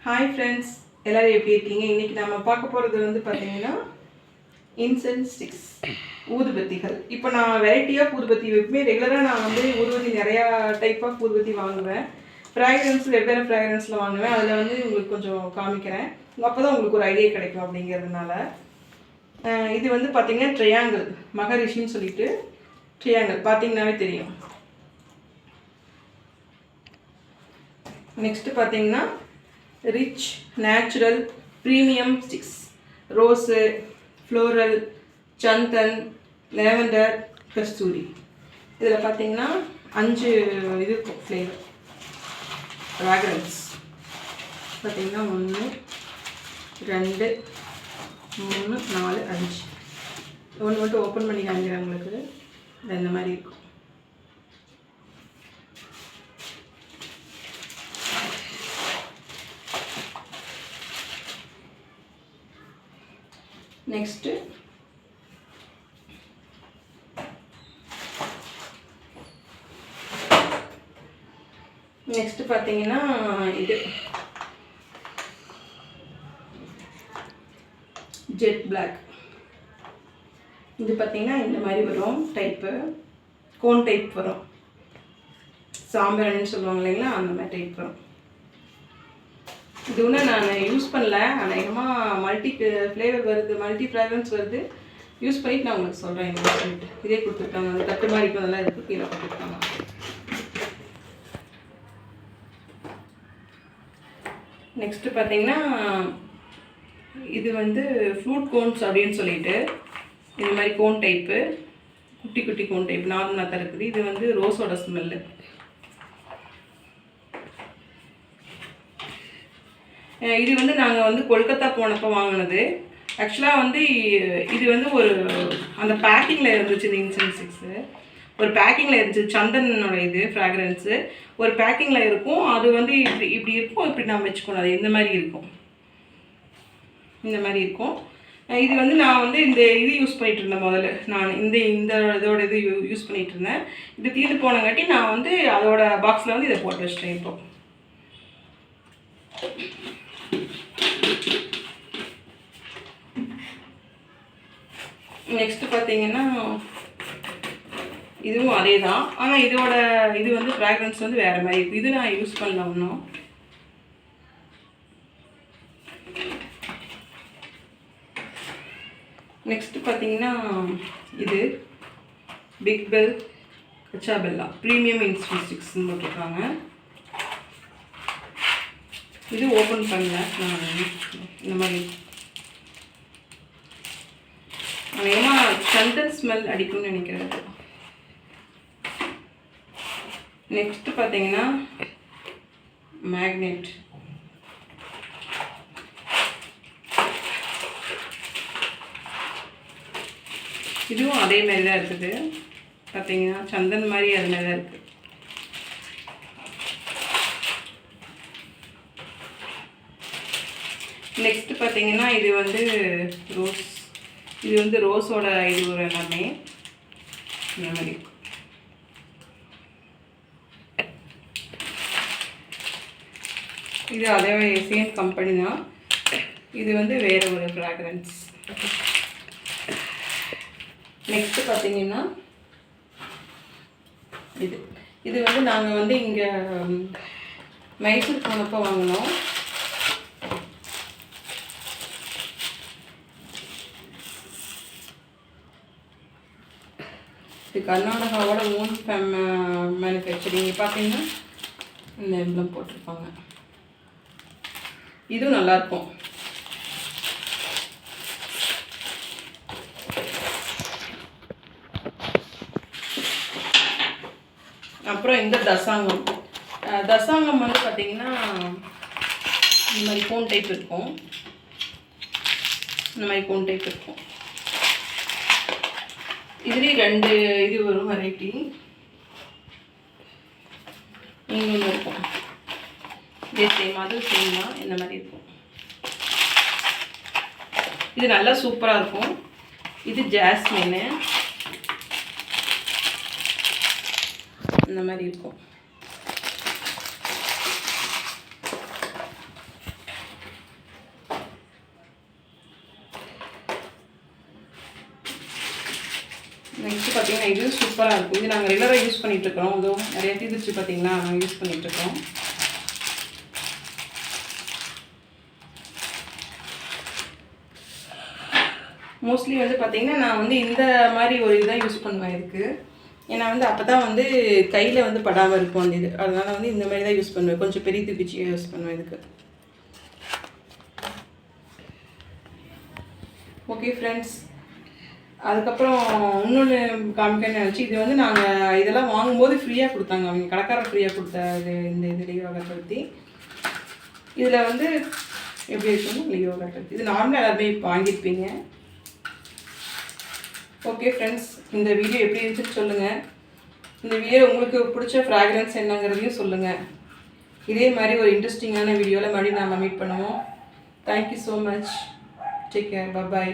Hi friends, எல்லோரும் எப்படி இருக்கீங்க? இன்றைக்கி நம்ம பார்க்க போகிறது வந்து பார்த்தீங்கன்னா இன்சென்ஸ் ஸ்டிக்ஸ், ஊதுபத்திகள். இப்போ நான் வெரைட்டியாக ஊதுபத்தி வைப்பேன். ரெகுலராக நான் வந்து ஊதுபத்தி நிறையா டைப் ஆஃப் ஊதுபத்தி வாங்குவேன். ஃப்ராக்ரன்ஸ் வெவ்வேறு ஃப்ராக்ரன்ஸில் வாங்குவேன். அதில் வந்து உங்களுக்கு கொஞ்சம் காமிக்கிறேன். அப்போ தான் உங்களுக்கு ஒரு ஐடியா கிடைக்கும் அப்படிங்கிறதுனால. இது வந்து பார்த்தீங்கன்னா ட்ரையாங்கிள், மகரிஷின்னு சொல்லிட்டு ட்ரையாங்கிள் பார்த்தீங்கன்னாவே தெரியும். நெக்ஸ்ட்டு பார்த்தீங்கன்னா rich natural premium sticks, rose, floral, சந்தன், லேவெண்டர், கஸ்தூரி. இதில் பார்த்தீங்கன்னா 5 இது இருக்கும் ஃப்ளேவர் ஃப்ராக்ரன்ஸ். பார்த்தீங்கன்னா 1 2 3 4 5. ஒன்று மட்டும் ஓப்பன் பண்ணி காமிக்கிறேன் உங்களுக்கு. இந்த மாதிரி இருக்கும். நெக்ஸ்ட்டு பார்த்தீங்கன்னா இது ஜெட் பிளாக். இது பார்த்தீங்கன்னா இந்த மாதிரி வரும் டைப்பு, கோன் டைப் வரும். சாம்பிராணின்னு சொல்லுவாங்க இல்லைங்களா, அந்த மாதிரி டைப் வரும். இது ஒன்றும் நான் யூஸ் பண்ணல. அநேகமாக மல்டி ஃப்ளேவர் வருது, மல்டி ஃப்ராக்ரன்ஸ் வருது. யூஸ் பண்ணிவிட்டு நான் உங்களுக்கு சொல்கிறேன். என்ன சொல்லிட்டு இதே கொடுத்துருக்காங்க. அந்த தட்டு மாதிரி இப்போ அதெல்லாம் இருக்குது, கீழே கொடுத்துருக்காங்க. நெக்ஸ்ட்டு பார்த்தீங்கன்னா இது வந்து ஃப்ரூட் கோன்ஸ் அப்படின்னு சொல்லிட்டு இது மாதிரி கோன் டைப்பு, குட்டி குட்டி கோன் டைப் நார்மலாக தான் இருக்குது. இது வந்து ரோஸோட ஸ்மெல்லு. இது வந்து நாங்கள் வந்து கொல்கத்தா போனப்போ வாங்கினது. ஆக்சுவலாக வந்து இது வந்து ஒரு அந்த பேக்கிங்கில் இருந்துச்சு. இந்த இன்சென்ஸ் ஸ்டிக்ஸு ஒரு பேக்கிங்கில் இருந்துச்சு. சந்தனோட இது ஃப்ராக்ரன்ஸு ஒரு பேக்கிங்கில் இருக்கும். அது வந்து இப்படி இப்படி இருக்கும். இப்படி நான் வச்சுக்கணும். அது இந்த மாதிரி இருக்கும், இந்த மாதிரி இருக்கும். இது வந்து நான் வந்து இந்த இது யூஸ் பண்ணிகிட்டு இருந்தேன் முதல்ல. நான் இந்த இதோட இது யூஸ் பண்ணிகிட்டு இருந்தேன். இது தீர்ந்து போனங்காட்டி நான் வந்து அதோட பாக்ஸில் வந்து இதை போட்டு வச்சிட்டேன். இப்போ நெக்ஸ்ட்டு பார்த்தீங்கன்னா இதுவும் அதே தான். ஆனால் இதோட இது வந்து ஃப்ராக்ரன்ஸ் வந்து வேறு மாதிரி இருக்குது. இது நான் யூஸ் பண்ணல இன்னும். நெக்ஸ்ட்டு பார்த்தீங்கன்னா இது பிக் பெல் கச்சா பெல்லா ப்ரீமியம் இன்சென்ஸ் ஸ்டிக்ஸ்ன்னு போட்டிருக்காங்க. இது ஓப்பன் பண்ணல நான். இந்த மாதிரி அதிகமாக சந்தன் ஸ்மெல் அடிக்கும்னு நினைக்கிறேன். நெக்ஸ்ட்டு பார்த்தீங்கன்னா மேக்னெட். இதுவும் அதே மாதிரி தான் இருக்குது. பார்த்தீங்கன்னா சந்தன் மாதிரி அது மாதிரி தான் இருக்குது. நெக்ஸ்ட்டு பார்த்தீங்கன்னா இது வந்து ரோஸ். இது வந்து ரோஸோட இது ஒரு எல்லாமே இந்த மாதிரி இருக்கும். இது அதே சேம் கம்பெனி தான். இது வந்து வேறு ஒரு ஃப்ராக்ரன்ஸ். நெக்ஸ்ட்டு பார்த்தீங்கன்னா இது வந்து நாங்கள் வந்து இங்கே மைசூர் போனப்போ வாங்கினோம். இது கர்நாடகாவோட ஓன் மேனுஃபேக்சரிங். பார்த்தீங்கன்னா இந்த எம்பளம் போட்டிருப்பாங்க. இதுவும் நல்லாயிருக்கும். அப்புறம் இந்த தசாங்கம். தசாங்கம் வந்து பார்த்தீங்கன்னா இந்த மாதிரி கோன் டைப் இருக்கும். இந்த மாதிரி கோன் டைப் இருக்கும். இதுலேயே 2 இது வரும் வெரைட்டி. இங்கே இருக்கும். இதே சேம், அது சேம் தான். இந்த மாதிரி இருக்கும். இது நல்லா சூப்பராக இருக்கும். இது ஜாஸ்மின். இந்த மாதிரி இருக்கும். நெக்ஸ்ட்டு பார்த்தீங்கன்னா இது சூப்பராக இருக்கும். இது நாங்கள் ரெகுலராக யூஸ் பண்ணிகிட்ருக்கோம். இதுவும் நிறைய தீர்ந்துச்சு பார்த்தீங்களா, நாங்கள் யூஸ் பண்ணிகிட்ருக்கோம். மோஸ்ட்லி வந்து பார்த்திங்கன்னா நான் வந்து இந்த மாதிரி ஒரு இதுதான் யூஸ் பண்ணுவேன் இதுக்கு. ஏன்னா வந்து அப்போ தான் வந்து கையில் வந்து படாமல் இருக்கும் அந்த இது. அதனால் வந்து இந்த மாதிரி தான் யூஸ் பண்ணுவேன். கொஞ்சம் பெரிய தூக்கிச்சியாக யூஸ் பண்ணுவேன் இதுக்கு. ஓகே ஃப்ரெண்ட்ஸ், அதுக்கப்புறம் இன்னொன்று காமிக்கணும்னு நினச்சி, இது வந்து நாங்கள் இதெல்லாம் வாங்கும்போது ஃப்ரீயாக கொடுத்தாங்க. அவங்க கடைக்காரர் ஃப்ரீயாக கொடுத்த இது இந்த இது லியோ அகர்பத்தி. இதில் வந்து எப்படி இருக்குன்னு லியோ அகர்பத்தி இது நார்மலாக எல்லாருமே வாங்கியிருப்பீங்க. ஓகே ஃப்ரெண்ட்ஸ், இந்த வீடியோ எப்படி இருந்துச்சுன்னு சொல்லுங்கள். இந்த வீடியோ உங்களுக்கு பிடிச்ச ஃப்ராக்ரன்ஸ் என்னங்கிறதையும் சொல்லுங்கள். இதே மாதிரி ஒரு இன்ட்ரெஸ்டிங்கான வீடியோவில் மறுபடியும் நாம் மீட் பண்ணுவோம். Thank you so much. Take care. பாய்.